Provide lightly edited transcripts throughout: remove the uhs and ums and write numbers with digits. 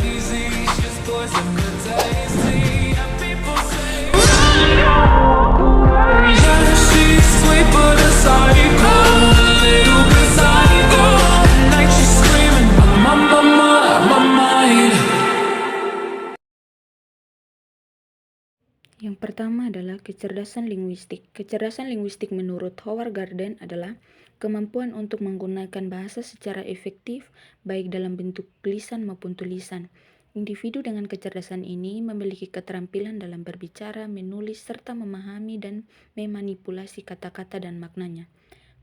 crazy. She's poison the tasty. And people say, yeah, she's sweet but a psycho. A little bit psycho. At night she's screaming, my mind. Yang pertama adalah kecerdasan linguistik. Kecerdasan linguistik menurut Howard Gardner adalah kemampuan untuk menggunakan bahasa secara efektif, baik dalam bentuk tulisan maupun tulisan. Individu dengan kecerdasan ini memiliki keterampilan dalam berbicara, menulis, serta memahami dan memanipulasi kata-kata dan maknanya.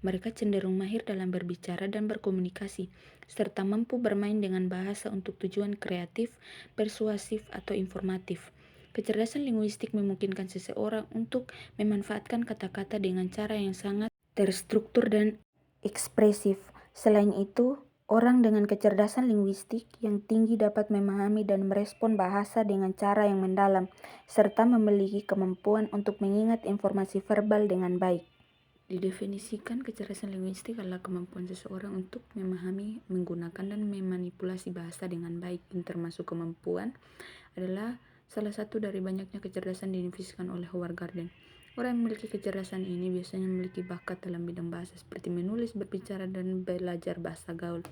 Mereka cenderung mahir dalam berbicara dan berkomunikasi, serta mampu bermain dengan bahasa untuk tujuan kreatif, persuasif, atau informatif. Kecerdasan linguistik memungkinkan seseorang untuk memanfaatkan kata-kata dengan cara yang sangat terstruktur dan ekspresif. Selain itu, orang dengan kecerdasan linguistik yang tinggi dapat memahami dan merespon bahasa dengan cara yang mendalam, serta memiliki kemampuan untuk mengingat informasi verbal dengan baik. Didefinisikan, kecerdasan linguistik adalah kemampuan seseorang untuk memahami, menggunakan, dan memanipulasi bahasa dengan baik. Termasuk kemampuan adalah salah satu dari banyaknya kecerdasan didefinisikan oleh Howard Gardner. Orang yang memiliki kecerdasan ini biasanya memiliki bakat dalam bidang bahasa seperti menulis, berbicara, dan belajar bahasa gaul,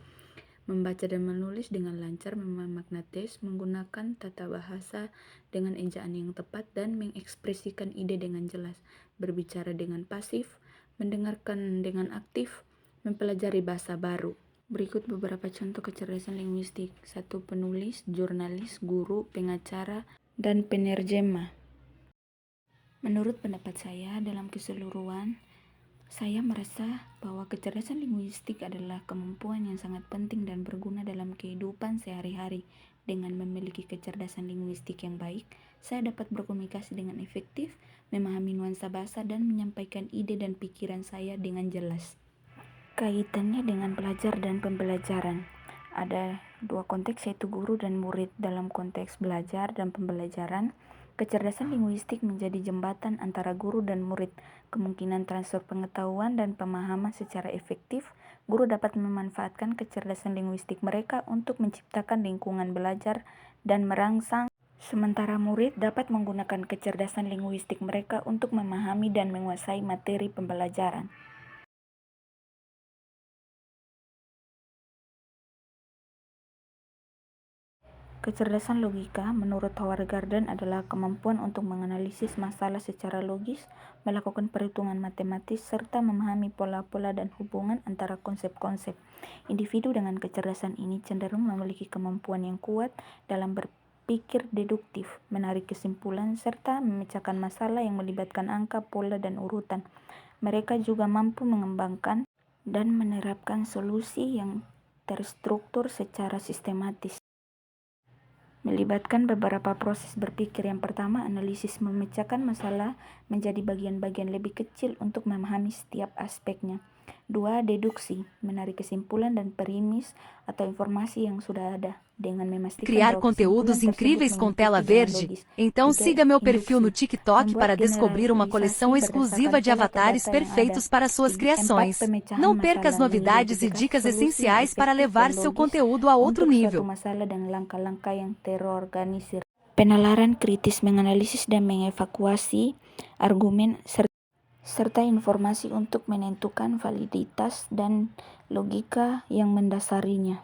membaca dan menulis dengan lancar, memaknai teks, menggunakan tata bahasa dengan ejaan yang tepat, dan mengekspresikan ide dengan jelas, berbicara dengan pasif, mendengarkan dengan aktif, mempelajari bahasa baru. Berikut beberapa contoh kecerdasan linguistik. 1. Penulis, jurnalis, guru, pengacara, dan penerjemah. Menurut pendapat saya, dalam keseluruhan, saya merasa bahwa kecerdasan linguistik adalah kemampuan yang sangat penting dan berguna dalam kehidupan sehari-hari. Dengan memiliki kecerdasan linguistik yang baik, saya dapat berkomunikasi dengan efektif, memahami nuansa bahasa, dan menyampaikan ide dan pikiran saya dengan jelas. Kaitannya dengan belajar dan pembelajaran. Ada dua konteks, yaitu guru dan murid. Dalam konteks belajar dan pembelajaran, kecerdasan linguistik menjadi jembatan antara guru dan murid. Kemungkinan transfer pengetahuan dan pemahaman secara efektif, guru dapat memanfaatkan kecerdasan linguistik mereka untuk menciptakan lingkungan belajar dan merangsang, sementara murid dapat menggunakan kecerdasan linguistik mereka untuk memahami dan menguasai materi pembelajaran. Kecerdasan logika menurut Howard Gardner adalah kemampuan untuk menganalisis masalah secara logis, melakukan perhitungan matematis, serta memahami pola-pola dan hubungan antara konsep-konsep. Individu dengan kecerdasan ini cenderung memiliki kemampuan yang kuat dalam berpikir deduktif, menarik kesimpulan, serta memecahkan masalah yang melibatkan angka, pola, dan urutan. Mereka juga mampu mengembangkan dan menerapkan solusi yang terstruktur secara sistematis, melibatkan beberapa proses berpikir. Yang pertama, analisis, memecahkan masalah menjadi bagian-bagian lebih kecil untuk memahami setiap aspeknya. 2. Deduksi, menarik kesimpulan dan premis atau informasi yang sudah ada dengan memastikan Criar bahwa kesimpulan conteúdos tersebut incríveis com mengikuti tela jalan verde? logis. Então 3. siga meu perfil no Induksi, TikTok membuat para descobrir uma coleção generalisasi exclusiva berdasarkan de pola atau avatares data yang ada. perfeitos para suas 4. criações. Pemecahan Não perca as masalah, novidades e mengidentifikasi dicas solusi yang essenciais para efektif levar dan seu logis conteúdo a outro untuk nível. suatu masalah dan langkah-langkah yang terorganisir. Penalaran kritis, menganalisis dan mengevakuasi argumen serta informasi untuk menentukan validitas dan logika yang mendasarinya.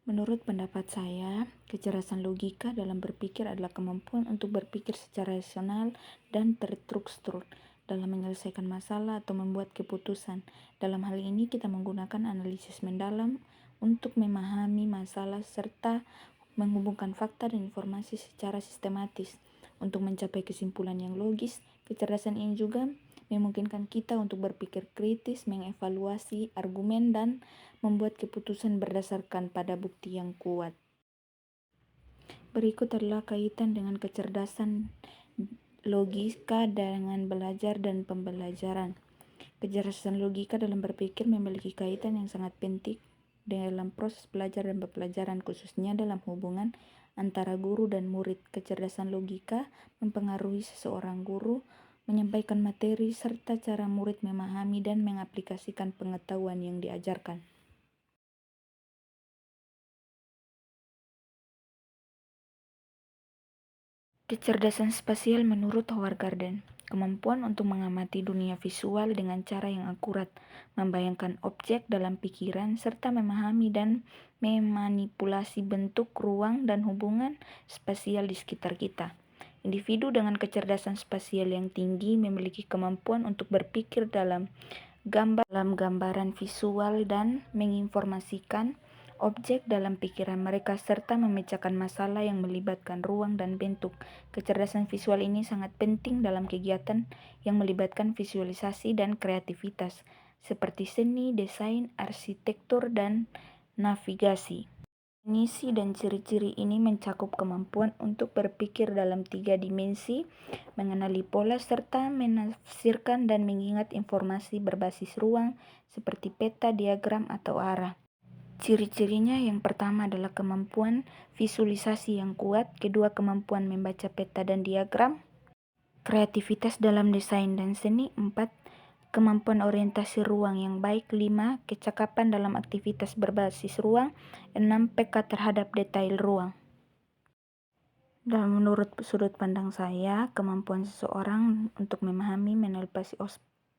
Menurut pendapat saya, kecerdasan logika dalam berpikir adalah kemampuan untuk berpikir secara rasional dan terstruktur dalam menyelesaikan masalah atau membuat keputusan. Dalam hal ini, kita menggunakan analisis mendalam untuk memahami masalah serta menghubungkan fakta dan informasi secara sistematis untuk mencapai kesimpulan yang logis. Kecerdasan ini juga memungkinkan kita untuk berpikir kritis, mengevaluasi argumen, dan membuat keputusan berdasarkan pada bukti yang kuat. Berikut adalah kaitan dengan kecerdasan logika dengan belajar dan pembelajaran. Kecerdasan logika dalam berpikir memiliki kaitan yang sangat penting dalam proses belajar dan pembelajaran, khususnya dalam hubungan antara guru dan murid. Kecerdasan logika mempengaruhi seseorang guru menyampaikan materi serta cara murid memahami dan mengaplikasikan pengetahuan yang diajarkan. Kecerdasan spasial menurut Howard Gardner, kemampuan untuk mengamati dunia visual dengan cara yang akurat, membayangkan objek dalam pikiran, serta memahami dan memanipulasi bentuk, ruang, dan hubungan spasial di sekitar kita. Individu dengan kecerdasan spasial yang tinggi memiliki kemampuan untuk berpikir dalam gambaran visual dan menginformasikan objek dalam pikiran mereka serta memecahkan masalah yang melibatkan ruang dan bentuk. Kecerdasan visual ini sangat penting dalam kegiatan yang melibatkan visualisasi dan kreativitas, seperti seni, desain, arsitektur, dan navigasi. Definisi dan ciri-ciri ini mencakup kemampuan untuk berpikir dalam 3 dimensi, mengenali pola, serta menafsirkan dan mengingat informasi berbasis ruang seperti peta, diagram, atau arah. Ciri-cirinya yang pertama adalah kemampuan visualisasi yang kuat, kedua kemampuan membaca peta dan diagram, kreativitas dalam desain dan seni, 4 kemampuan orientasi ruang yang baik, 5 kecakapan dalam aktivitas berbasis ruang, 6 peka terhadap detail ruang. Dan menurut sudut pandang saya, kemampuan seseorang untuk memahami, menelpasi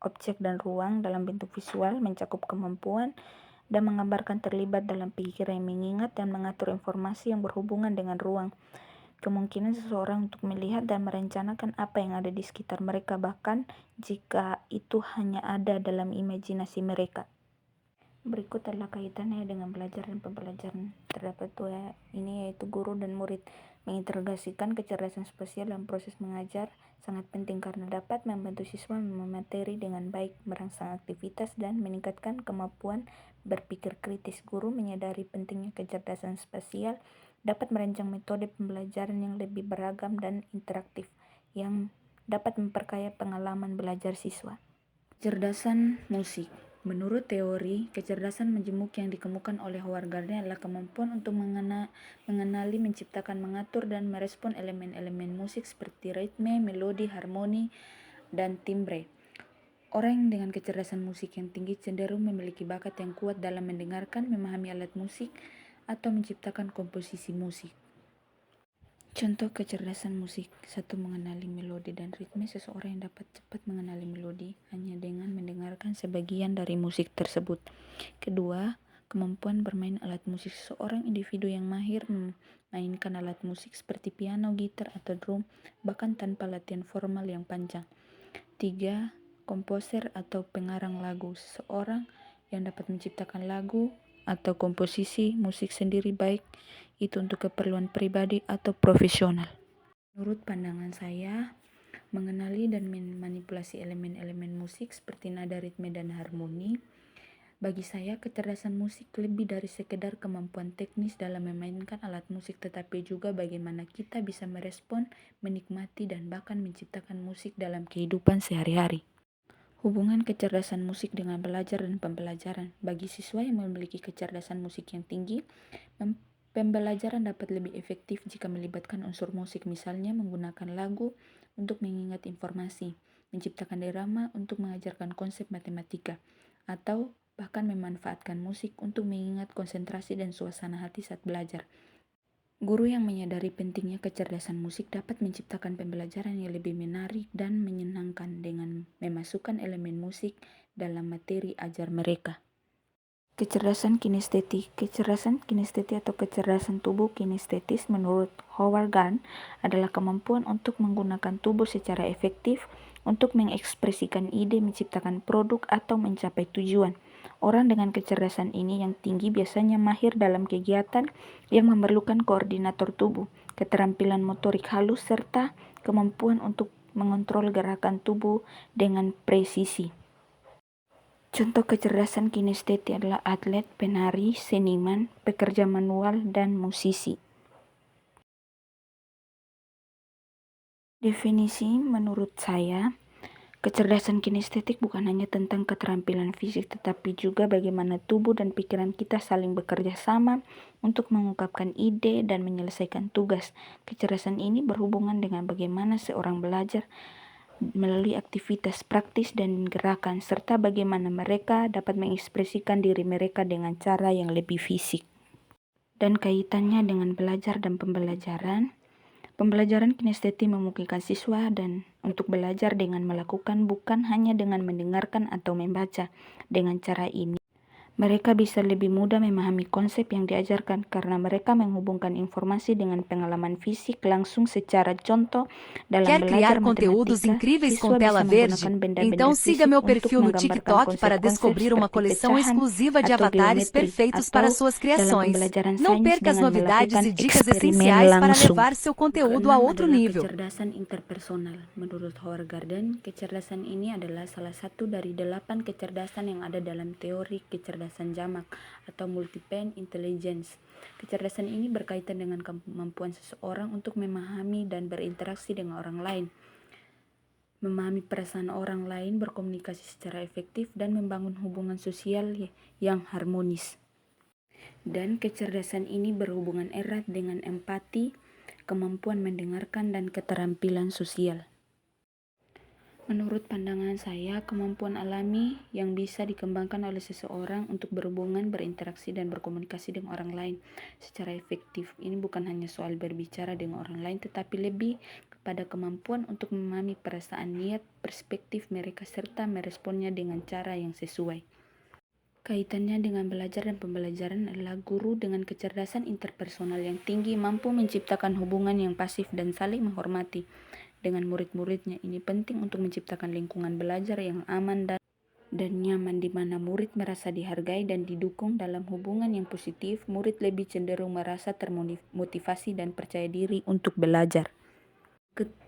objek dan ruang dalam bentuk visual mencakup kemampuan dan menggambarkan terlibat dalam pikiran yang mengingat dan mengatur informasi yang berhubungan dengan ruang. Kemungkinan seseorang untuk melihat dan merencanakan apa yang ada di sekitar mereka, bahkan jika itu hanya ada dalam imajinasi mereka. Berikut adalah kaitannya dengan belajar dan pembelajaran. Terdapat dua ini, yaitu guru dan murid. Mengintegrasikan kecerdasan spasial dalam proses mengajar sangat penting karena dapat membantu siswa memahami materi dengan baik, merangsang aktivitas, dan meningkatkan kemampuan berpikir kritis. Guru menyadari pentingnya kecerdasan spasial dapat merancang metode pembelajaran yang lebih beragam dan interaktif, yang dapat memperkaya pengalaman belajar siswa. Kecerdasan musik. Menurut teori, kecerdasan majemuk yang dikemukakan oleh Howard Gardner adalah kemampuan untuk mengenali, menciptakan, mengatur, dan merespon elemen-elemen musik seperti ritme, melodi, harmoni, dan timbre. Orang dengan kecerdasan musik yang tinggi cenderung memiliki bakat yang kuat dalam mendengarkan, memahami alat musik, atau menciptakan komposisi musik. Contoh kecerdasan musik. 1. Mengenali melodi dan ritme. Seseorang yang dapat cepat mengenali melodi hanya dengan mendengarkan sebagian dari musik tersebut. Kedua, kemampuan bermain alat musik. Seorang individu yang mahir memainkan alat musik seperti piano, gitar, atau drum, bahkan tanpa latihan formal yang panjang. 3. Komposer atau pengarang lagu. Seseorang yang dapat menciptakan lagu atau komposisi musik sendiri, baik itu untuk keperluan pribadi atau profesional. Menurut pandangan saya, mengenali dan memanipulasi elemen-elemen musik seperti nada, ritme, dan harmoni, bagi saya kecerdasan musik lebih dari sekedar kemampuan teknis dalam memainkan alat musik, tetapi juga bagaimana kita bisa merespon, menikmati, dan bahkan menciptakan musik dalam kehidupan sehari-hari. Hubungan kecerdasan musik dengan belajar dan pembelajaran. Bagi siswa yang memiliki kecerdasan musik yang tinggi, pembelajaran dapat lebih efektif jika melibatkan unsur musik, misalnya menggunakan lagu untuk mengingat informasi, menciptakan drama untuk mengajarkan konsep matematika, atau bahkan memanfaatkan musik untuk mengingat konsentrasi dan suasana hati saat belajar. Guru yang menyadari pentingnya kecerdasan musik dapat menciptakan pembelajaran yang lebih menarik dan menyenangkan dengan memasukkan elemen musik dalam materi ajar mereka. Kecerdasan kinestetik. Kecerdasan kinestetik atau kecerdasan tubuh kinestetis menurut Howard Gardner adalah kemampuan untuk menggunakan tubuh secara efektif untuk mengekspresikan ide, menciptakan produk, atau mencapai tujuan. Orang dengan kecerdasan ini yang tinggi biasanya mahir dalam kegiatan yang memerlukan koordinator tubuh, keterampilan motorik halus, serta kemampuan untuk mengontrol gerakan tubuh dengan presisi. Contoh kecerdasan kinestetik adalah atlet, penari, seniman, pekerja manual, dan musisi. Definisi menurut saya, kecerdasan kinestetik bukan hanya tentang keterampilan fisik, tetapi juga bagaimana tubuh dan pikiran kita saling bekerja sama untuk mengungkapkan ide dan menyelesaikan tugas. Kecerdasan ini berhubungan dengan bagaimana seorang belajar melalui aktivitas praktis dan gerakan, serta bagaimana mereka dapat mengekspresikan diri mereka dengan cara yang lebih fisik. Dan kaitannya dengan belajar dan pembelajaran, Pembelajaran kinestetik memungkinkan siswa dan untuk belajar dengan melakukan, bukan hanya dengan mendengarkan atau membaca. Dengan cara ini, mereka bisa lebih mudah memahami konsep yang diajarkan karena mereka menghubungkan informasi dengan pengalaman fisik langsung. Secara contoh, dalam Quer criar belajar conteúdos matematika, incríveis com siswa tela bisa menggunakan verde? benda-benda Então siga fisik meu untuk perfil no menggambarkan TikTok para konsep-konsep descobrir uma seperti coleção pecahan exclusiva de atau avatares geometri, perfeitos para atau suas dalam criações. pembelajaran Não sains perca as dengan novidades melakukan e dicas eksperimen essenciais para langsung. levar seu conteúdo a Keenam outro adalah nível. kecerdasan interpersonal. Menurut Howard Gardner, kecerdasan ini adalah salah satu dari 8 kecerdasan yang ada dalam teori kecerdasan jamak atau multiple intelligence. Kecerdasan ini berkaitan dengan kemampuan seseorang untuk memahami dan berinteraksi dengan orang lain, memahami perasaan orang lain, berkomunikasi secara efektif, dan membangun hubungan sosial yang harmonis. Dan kecerdasan ini berhubungan erat dengan empati, kemampuan mendengarkan, dan keterampilan sosial. Menurut pandangan saya, kemampuan alami yang bisa dikembangkan oleh seseorang untuk berhubungan, berinteraksi, dan berkomunikasi dengan orang lain secara efektif. Ini bukan hanya soal berbicara dengan orang lain, tetapi lebih kepada kemampuan untuk memahami perasaan, niat, perspektif mereka, serta meresponnya dengan cara yang sesuai. Kaitannya dengan belajar dan pembelajaran adalah guru dengan kecerdasan interpersonal yang tinggi mampu menciptakan hubungan yang pasif dan saling menghormati dengan murid-muridnya. Ini penting untuk menciptakan lingkungan belajar yang aman dan nyaman di mana murid merasa dihargai dan didukung. Dalam hubungan yang positif, murid lebih cenderung merasa termotivasi dan percaya diri untuk belajar.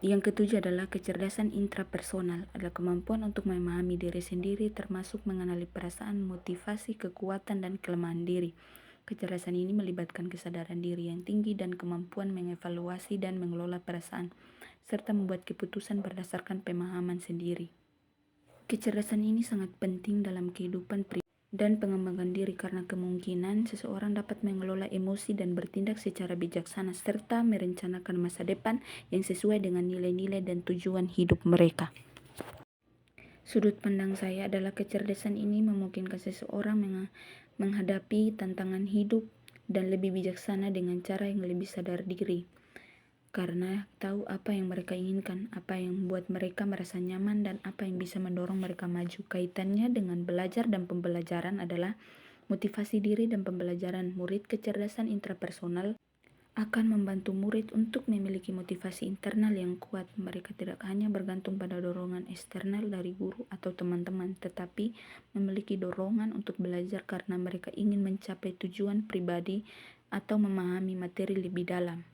Yang ketujuh adalah kecerdasan intrapersonal, adalah kemampuan untuk memahami diri sendiri termasuk mengenali perasaan, motivasi, kekuatan, dan kelemahan diri. Kecerdasan ini melibatkan kesadaran diri yang tinggi dan kemampuan mengevaluasi dan mengelola perasaan, serta membuat keputusan berdasarkan pemahaman sendiri. Kecerdasan ini sangat penting dalam kehidupan pribadi dan pengembangan diri karena kemungkinan seseorang dapat mengelola emosi dan bertindak secara bijaksana serta merencanakan masa depan yang sesuai dengan nilai-nilai dan tujuan hidup mereka. Sudut pandang saya adalah kecerdasan ini memungkinkan seseorang menghadapi tantangan hidup dan lebih bijaksana dengan cara yang lebih sadar diri. Karena tahu apa yang mereka inginkan, apa yang membuat mereka merasa nyaman, dan apa yang bisa mendorong mereka maju. Kaitannya dengan belajar dan pembelajaran adalah motivasi diri dan pembelajaran. Murid kecerdasan intrapersonal akan membantu murid untuk memiliki motivasi internal yang kuat. Mereka tidak hanya bergantung pada dorongan eksternal dari guru atau teman-teman, tetapi memiliki dorongan untuk belajar karena mereka ingin mencapai tujuan pribadi atau memahami materi lebih dalam.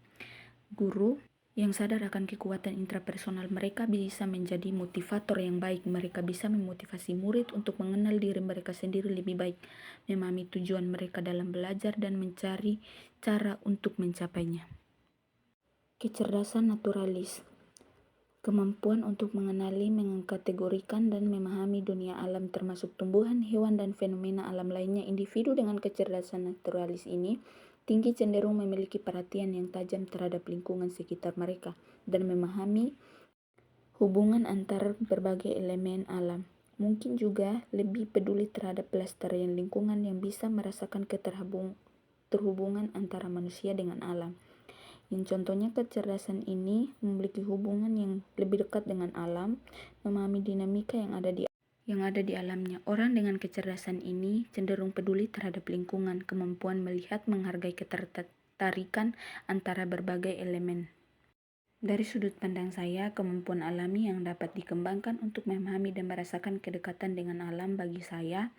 Guru yang sadar akan kekuatan intrapersonal mereka bisa menjadi motivator yang baik. Mereka bisa memotivasi murid untuk mengenal diri mereka sendiri lebih baik, memahami tujuan mereka dalam belajar, dan mencari cara untuk mencapainya. Kecerdasan naturalis, kemampuan untuk mengenali, mengkategorikan, dan memahami dunia alam termasuk tumbuhan, hewan, dan fenomena alam lainnya. Individu dengan kecerdasan naturalis ini tinggi cenderung memiliki perhatian yang tajam terhadap lingkungan sekitar mereka dan memahami hubungan antar berbagai elemen alam. Mungkin juga lebih peduli terhadap pelestarian lingkungan yang bisa merasakan keterhubungan antara manusia dengan alam. Yang contohnya kecerdasan ini memiliki hubungan yang lebih dekat dengan alam, memahami dinamika yang ada di alamnya. Orang dengan kecerdasan ini cenderung peduli terhadap lingkungan, kemampuan melihat, menghargai ketertarikan antara berbagai elemen. Dari sudut pandang saya, kemampuan alami yang dapat dikembangkan untuk memahami dan merasakan kedekatan dengan alam bagi saya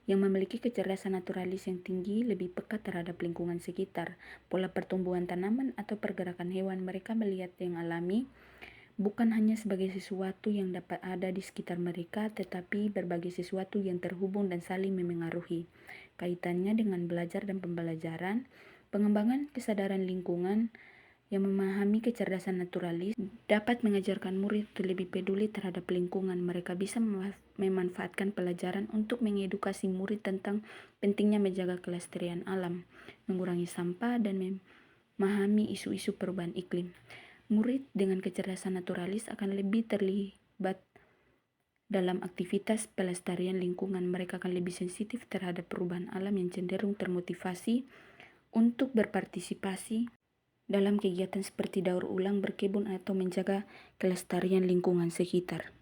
yang memiliki kecerdasan naturalis yang tinggi lebih peka terhadap lingkungan sekitar, pola pertumbuhan tanaman atau pergerakan hewan. Mereka melihat yang alami bukan hanya sebagai sesuatu yang dapat ada di sekitar mereka, tetapi berbagai sesuatu yang terhubung dan saling memengaruhi. Kaitannya dengan belajar dan pembelajaran, pengembangan kesadaran lingkungan yang memahami kecerdasan naturalis dapat mengajarkan murid untuk lebih peduli terhadap lingkungan. Mereka bisa memanfaatkan pelajaran untuk mengedukasi murid tentang pentingnya menjaga kelestarian alam, mengurangi sampah, dan memahami isu-isu perubahan iklim. Murid dengan kecerdasan naturalis akan lebih terlibat dalam aktivitas pelestarian lingkungan. Mereka akan lebih sensitif terhadap perubahan alam yang cenderung termotivasi untuk berpartisipasi dalam kegiatan seperti daur ulang, berkebun, atau menjaga kelestarian lingkungan sekitar.